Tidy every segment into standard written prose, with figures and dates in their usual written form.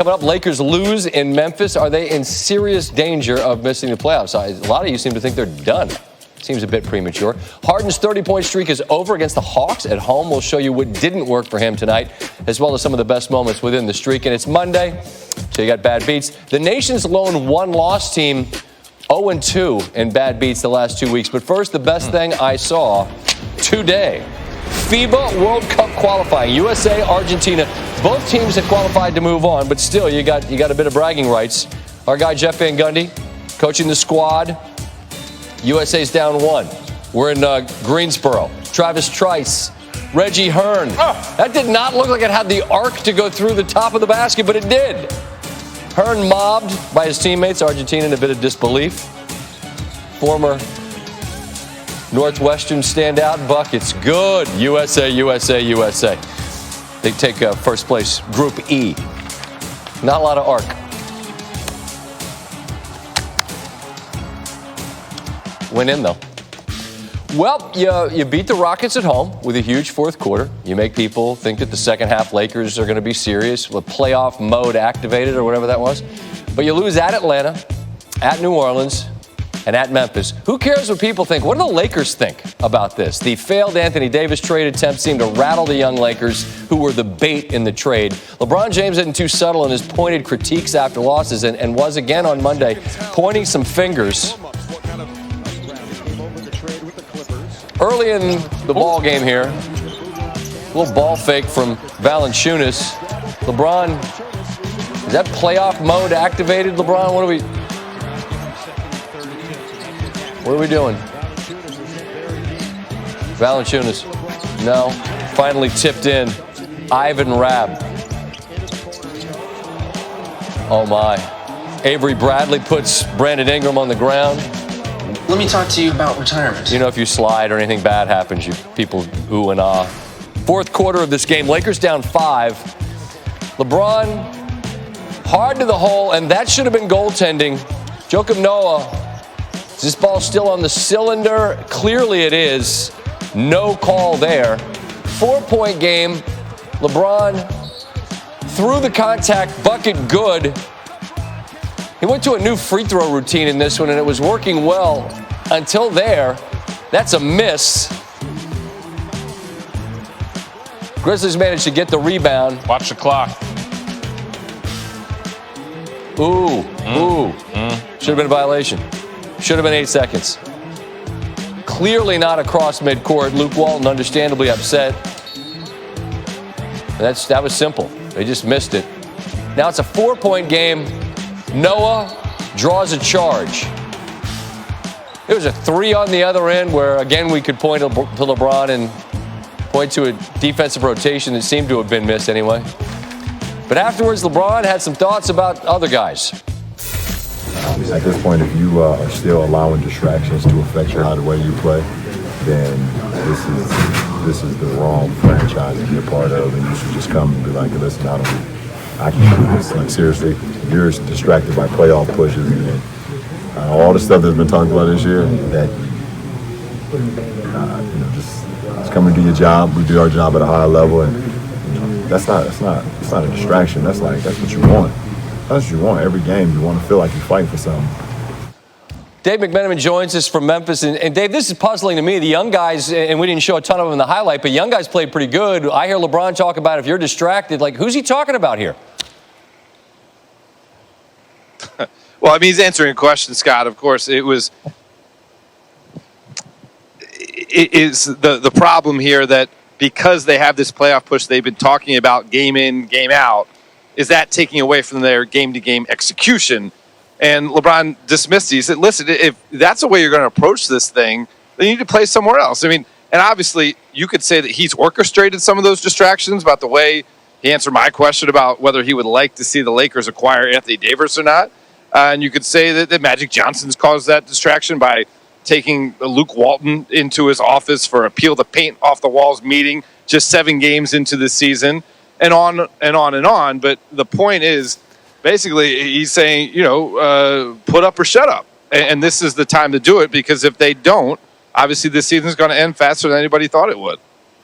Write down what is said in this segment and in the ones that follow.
Coming up, Lakers lose in Memphis. Are they in serious danger of missing the playoffs? A lot of you seem to think they're done. Seems a bit premature. Harden's 30-point streak is over against the Hawks at home. We'll show you what didn't work for him tonight, as well as some of the best moments within the streak. And it's Monday, so you got bad beats. The nation's lone one-loss team, 0-2 in bad beats the last 2 weeks. But first, the best thing I saw today. FIBA World Cup qualifying. USA, Argentina. Both teams have qualified to move on, but still, you got a bit of bragging rights. Our guy Jeff Van Gundy coaching the squad. USA's down 1. We're in Greensboro. Travis Trice, Reggie Hearn. That did not look like it had the arc to go through the top of the basket, but it did. Hearn mobbed by his teammates. Argentina in a bit of disbelief. Former Northwestern standout buckets. Good. USA, USA, USA. They take first place, Group E. Not a lot of arc. Went in, though. Well, you beat the Rockets at home with a huge fourth quarter. You make people think that the second half Lakers are going to be serious with playoff mode activated or whatever that was. But you lose at Atlanta, at New Orleans, and at Memphis. Who cares what people think? What do the Lakers think about this? The failed Anthony Davis trade attempt seemed to rattle the young Lakers, who were the bait in the trade. LeBron James isn't too subtle in his pointed critiques after losses and was again on Monday pointing some fingers. Early in the ball game here, a little ball fake from Valanciunas. LeBron, is that playoff mode activated, LeBron? What are we doing? Valanciunas, no. Finally tipped in. Ivan Rabb. Oh my. Avery Bradley puts Brandon Ingram on the ground. Let me talk to you about retirement. You know, if you slide or anything bad happens, people ooh and ah. Fourth quarter of this game, Lakers down 5. LeBron hard to the hole, and that should have been goaltending. Joakim Noah, is this ball still on the cylinder? Clearly it is. No call there. 4-point game. LeBron through the contact, bucket good. He went to a new free throw routine in this one, and it was working well until there. That's a miss. Grizzlies managed to get the rebound. Watch the clock. Ooh. Should have been a violation. Should have been 8 seconds. Clearly not across midcourt. Luke Walton understandably upset. That was simple. They just missed it. Now it's a 4-point game. Noah draws a charge. There was a 3 on the other end where, again, we could point to LeBron and point to a defensive rotation that seemed to have been missed anyway. But afterwards, LeBron had some thoughts about other guys. At this point, if you are still allowing distractions to affect the way you play, then this is the wrong franchise to be a part of, and you should just come and be like, listen, I can do this. Like, seriously, you're distracted by playoff pushes and all the stuff that's been talked about this year. That just come and do your job. We do our job at a high level, and that's not a distraction. That's what you want. That's what you want every game. You want to feel like you're fighting for something. Dave McMenamin joins us from Memphis. And Dave, this is puzzling to me. The young guys, and we didn't show a ton of them in the highlight, but young guys played pretty good. I hear LeBron talk about if you're distracted. Like, who's he talking about here? Well, I mean, he's answering a question, Scott. Of course, it is the problem here that because they have this playoff push they've been talking about game in, game out, is that taking away from their game-to-game execution? And LeBron dismissed it. He said, listen, if that's the way you're going to approach this thing, then you need to play somewhere else. I mean, and obviously you could say that he's orchestrated some of those distractions about the way he answered my question about whether he would like to see the Lakers acquire Anthony Davis or not. And you could say that Magic Johnson's caused that distraction by taking Luke Walton into his office for a peel the paint off the walls meeting just 7 games into the season, and on and on and on. But the point is, basically, he's saying, put up or shut up. And this is the time to do it, because if they don't, obviously this season's going to end faster than anybody thought it would.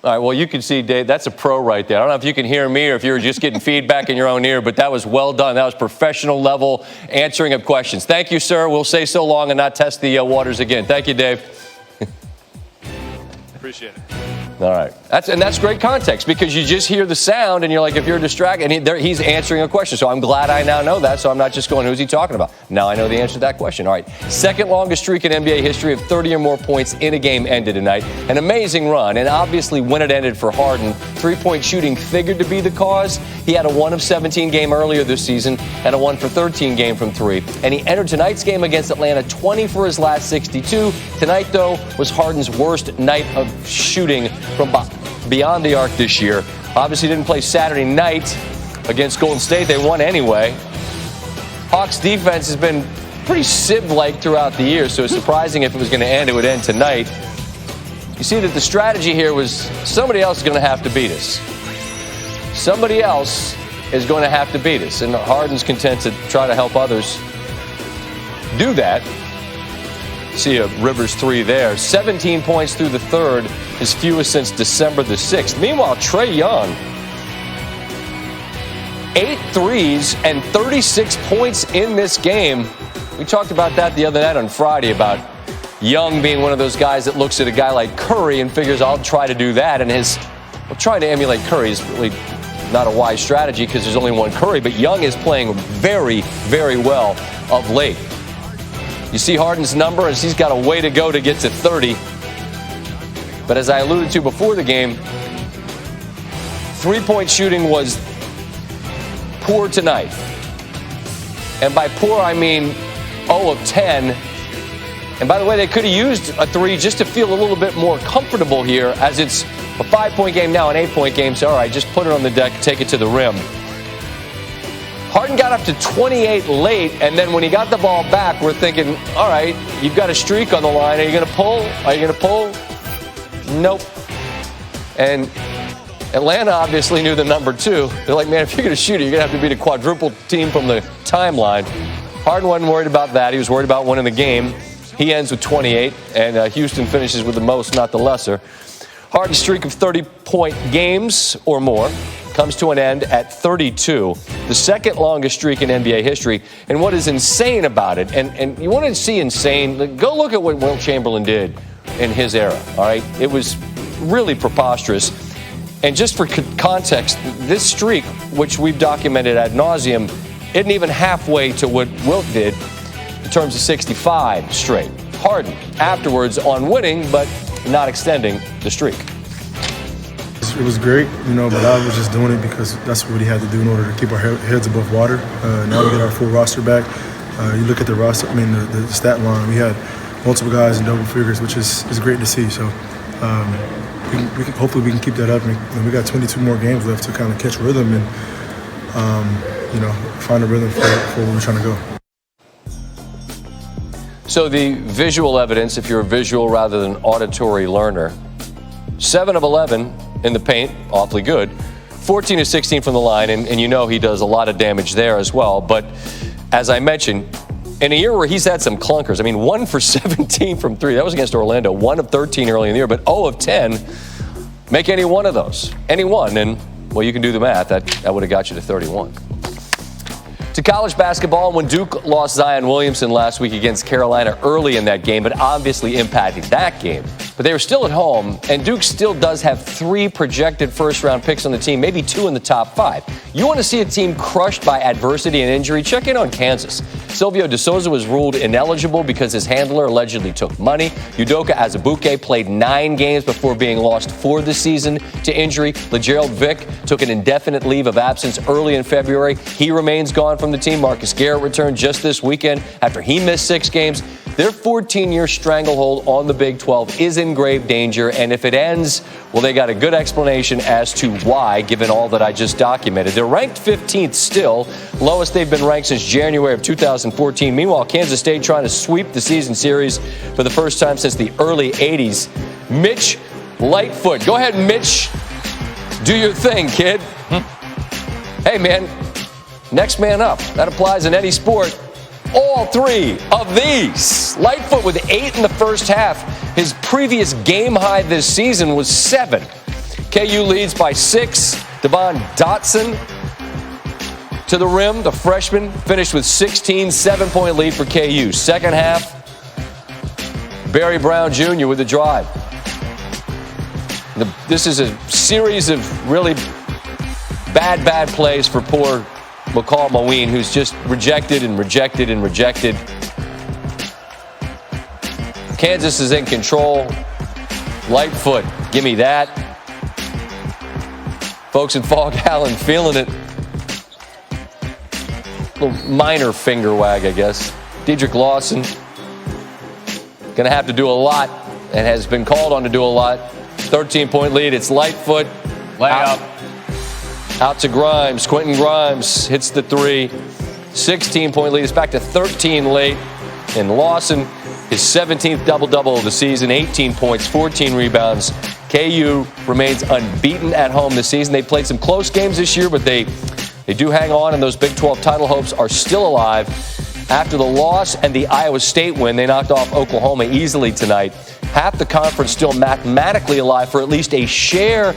All right, well, you can see, Dave, that's a pro right there. I don't know if you can hear me or if you're just getting feedback in your own ear, but that was well done. That was professional level answering of questions. Thank you, sir. We'll stay so long and not test the waters again. Thank you, Dave. Appreciate it. All right. That's great context because you just hear the sound and you're like, if you're distracted, and he's answering a question. So I'm glad I now know that. So I'm not just going, who's he talking about? Now I know the answer to that question. All right. Second longest streak in NBA history of 30 or more points in a game ended tonight. An amazing run. And obviously when it ended for Harden, three-point shooting figured to be the cause. He had a 1 of 17 game earlier this season and a 1 for 13 game from three. And he entered tonight's game against Atlanta 20 for his last 62. Tonight, though, was Harden's worst night of shooting from beyond the arc this year. Obviously didn't play Saturday night against Golden State. They won anyway. Hawks defense has been pretty Civ-like throughout the year, so it's surprising if it was going to end, it would end tonight. You see that the strategy here was somebody else is going to have to beat us. Somebody else is going to have to beat us, and Harden's content to try to help others do that. See a Rivers three there. 17 points through the third, his fewest since December the 6th. Meanwhile, Trae Young, 8 threes and 36 points in this game. We talked about that the other night on Friday about Young being one of those guys that looks at a guy like Curry and figures, I'll try to do that. And trying to emulate Curry is really not a wise strategy because there's only one Curry, but Young is playing very, very well of late. You see Harden's number as he's got a way to go to get to 30. But as I alluded to before the game, three-point shooting was poor tonight. And by poor, I mean 0 of 10. And by the way, they could have used a three just to feel a little bit more comfortable here as it's a 5-point game now, an 8-point game. So, all right, just put it on the deck, take it to the rim. Harden got up to 28 late, and then when he got the ball back, we're thinking, all right, you've got a streak on the line. Are you going to pull? Are you going to pull? Nope. And Atlanta obviously knew the number two. They're like, man, if you're going to shoot it, you're going to have to beat a quadruple team from the timeline. Harden wasn't worried about that. He was worried about winning the game. He ends with 28, and Houston finishes with the most, not the lesser. Harden's streak of 30-point games or more comes to an end at 32, the second longest streak in NBA history. And what is insane about it, and you want to see insane, go look at what Wilt Chamberlain did in his era, all right? It was really preposterous. And just for context, this streak, which we've documented ad nauseum, isn't even halfway to what Wilt did in terms of 65 straight. Harden afterwards on winning, but not extending the streak. It was great, but I was just doing it because that's what he had to do in order to keep our heads above water. Now we get our full roster back. You look at the roster, the stat line, we had multiple guys in double figures, which is great to see. So hopefully we can keep that up. And we got 22 more games left to kind of catch rhythm and, find a rhythm for where we're trying to go. So the visual evidence, if you're a visual rather than auditory learner, 7 of 11 in the paint, awfully good. 14 of 16 from the line, and he does a lot of damage there as well. But as I mentioned, in a year where he's had some clunkers, 1 for 17 from three, that was against Orlando, 1 of 13 early in the year, but 0 of 10, make any one of those, any one, and, well, you can do the math, that would have got you to 31. To college basketball, when Duke lost Zion Williamson last week against Carolina early in that game, but obviously impacted that game. But they were still at home, and Duke still does have 3 projected first-round picks on the team, maybe 2 in the top 5. You want to see a team crushed by adversity and injury? Check in on Kansas. Silvio De Souza was ruled ineligible because his handler allegedly took money. Udoka Azubuike played 9 games before being lost for the season to injury. LeGerald Vick took an indefinite leave of absence early in February. He remains gone from the team. Marcus Garrett returned just this weekend after he missed 6 games. Their 14-year stranglehold on the Big 12 is in grave danger, and if it ends, well, they got a good explanation as to why, given all that I just documented. They're ranked 15th still, lowest they've been ranked since January of 2014. Meanwhile, Kansas State trying to sweep the season series for the first time since the early 80s. Mitch Lightfoot. Go ahead, Mitch. Do your thing, kid. Hey, man, next man up. That applies in any sport. All 3 of these. Lightfoot with 8 in the first half. His previous game high this season was 7. KU leads by 6. Devon Dotson to the rim. The freshman finished with 16, 7-point lead for KU. Second half, Barry Brown Jr. with the drive. This is a series of really bad plays for poor McCall Maween, who's just rejected and rejected and rejected. Kansas is in control. Lightfoot, give me that. Folks in Fog Allen feeling it. Little minor finger wag, I guess. Dedrick Lawson going to have to do a lot and has been called on to do a lot. 13-point lead. It's Lightfoot. Layup. Out to Grimes. Quentin Grimes hits the 3. 16-point lead. It's back to 13 late. And Lawson, his 17th double-double of the season. 18 points, 14 rebounds. KU remains unbeaten at home this season. They played some close games this year, but they do hang on, and those Big 12 title hopes are still alive. After the loss and the Iowa State win, they knocked off Oklahoma easily tonight. Half the conference still mathematically alive for at least a share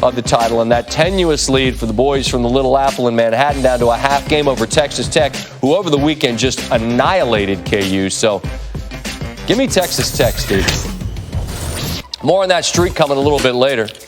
of the title, and that tenuous lead for the boys from the Little Apple in Manhattan down to a half game over Texas Tech, who over the weekend just annihilated KU. So give me Texas Tech, Steve. More on that streak coming a little bit later.